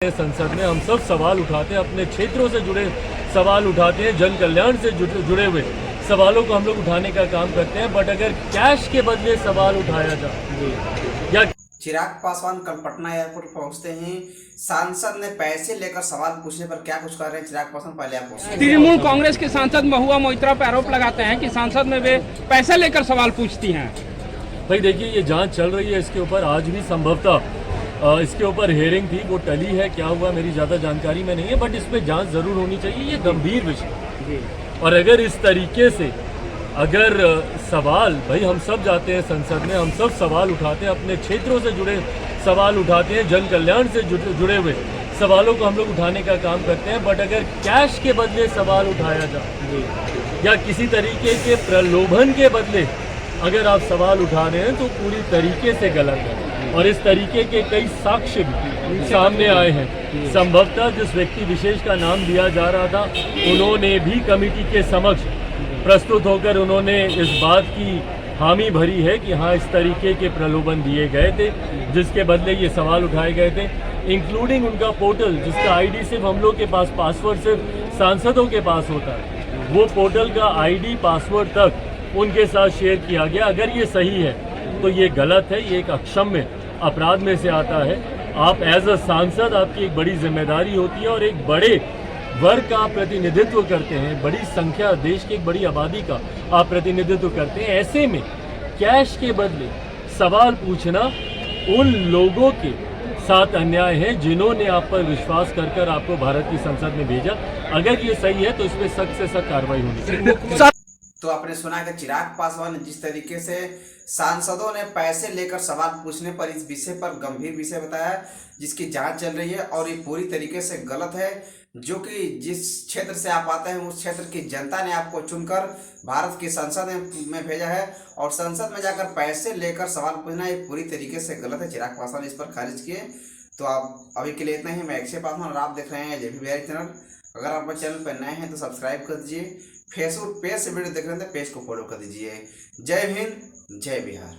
संसद में हम सब सवाल उठाते हैं, अपने क्षेत्रों से जुड़े सवाल उठाते हैं, जन कल्याण से जुड़े हुए सवालों को हम लोग उठाने का काम करते हैं। बट अगर कैश के बदले सवाल उठाया जाए या चिराग पासवान कल पटना एयरपोर्ट पहुंचते ही सांसद ने पैसे लेकर सवाल पूछने पर क्या कुछ कर रहे हैं चिराग पासवान, पहले आप पूछिए। तृणमूल कांग्रेस के सांसद महुआ मोइत्रा पर आरोप लगाते हैं कि सांसद में वे पैसे लेकर सवाल पूछती हैं। भाई देखिए, ये जांच चल रही है इसके ऊपर। आज भी संभवतः इसके ऊपर हियरिंग थी, वो टली है। क्या हुआ मेरी ज़्यादा जानकारी में नहीं है, बट इस पर जांच ज़रूर होनी चाहिए। ये गंभीर विषय, और अगर इस तरीके से अगर सवाल, भाई हम सब जाते हैं संसद में, हम सब सवाल उठाते हैं, अपने क्षेत्रों से जुड़े सवाल उठाते हैं, जन कल्याण से जुड़े हुए सवालों को हम लोग उठाने का काम करते हैं। बट अगर कैश के बदले सवाल उठाया जाए या किसी तरीके के प्रलोभन के बदले अगर आप सवाल उठा रहे हैं तो पूरी तरीके से गलत है। और इस तरीके के कई साक्ष्य भी सामने आए हैं। संभवतः जिस व्यक्ति विशेष का नाम लिया जा रहा था, उन्होंने भी कमेटी के समक्ष प्रस्तुत होकर उन्होंने इस बात की हामी भरी है कि हाँ, इस तरीके के प्रलोभन दिए गए थे जिसके बदले ये सवाल उठाए गए थे, इंक्लूडिंग उनका पोर्टल जिसका आईडी सिर्फ हम लोग के पास, पासवर्ड सिर्फ सांसदों के पास होता है, वो पोर्टल का आईडी पासवर्ड तक उनके साथ शेयर किया गया। अगर ये सही है तो ये गलत है, ये एक अक्षम्य अपराध में से आता है। आप एज अ सांसद, आपकी एक बड़ी जिम्मेदारी होती है और एक बड़े वर्ग का आप प्रतिनिधित्व करते हैं, बड़ी संख्या, देश की एक बड़ी आबादी का आप प्रतिनिधित्व करते हैं। ऐसे में कैश के बदले सवाल पूछना उन लोगों के साथ अन्याय है जिन्होंने आप पर विश्वास कर आपको भारत की संसद में भेजा। अगर ये सही है तो इस पर सख्त से सख्त कार्रवाई होनी चाहिए। तो आपने सुना कि चिराग पासवान ने जिस तरीके से सांसदों ने पैसे लेकर सवाल पूछने पर इस विषय पर गंभीर विषय बताया, जिसकी जांच चल रही है और ये पूरी तरीके से गलत है। जो कि जिस क्षेत्र से आप आते हैं उस क्षेत्र की जनता ने आपको चुनकर भारत की संसद में भेजा है, और संसद में जाकर पैसे लेकर सवाल पूछना ये पूरी तरीके से गलत है। चिराग पासवान इस पर खारिज किए। तो आप अभी के लिए इतना ही। मैं अक्षय पासवान और आप देख रहे हैं जेपी बिहारी चैनल। अगर आप हमारे चैनल पर नए हैं तो सब्सक्राइब कर दीजिए। फेसबुक पेज से वीडियो देख रहे हैं तो पेज को फॉलो कर दीजिए। जय हिंद, जय बिहार।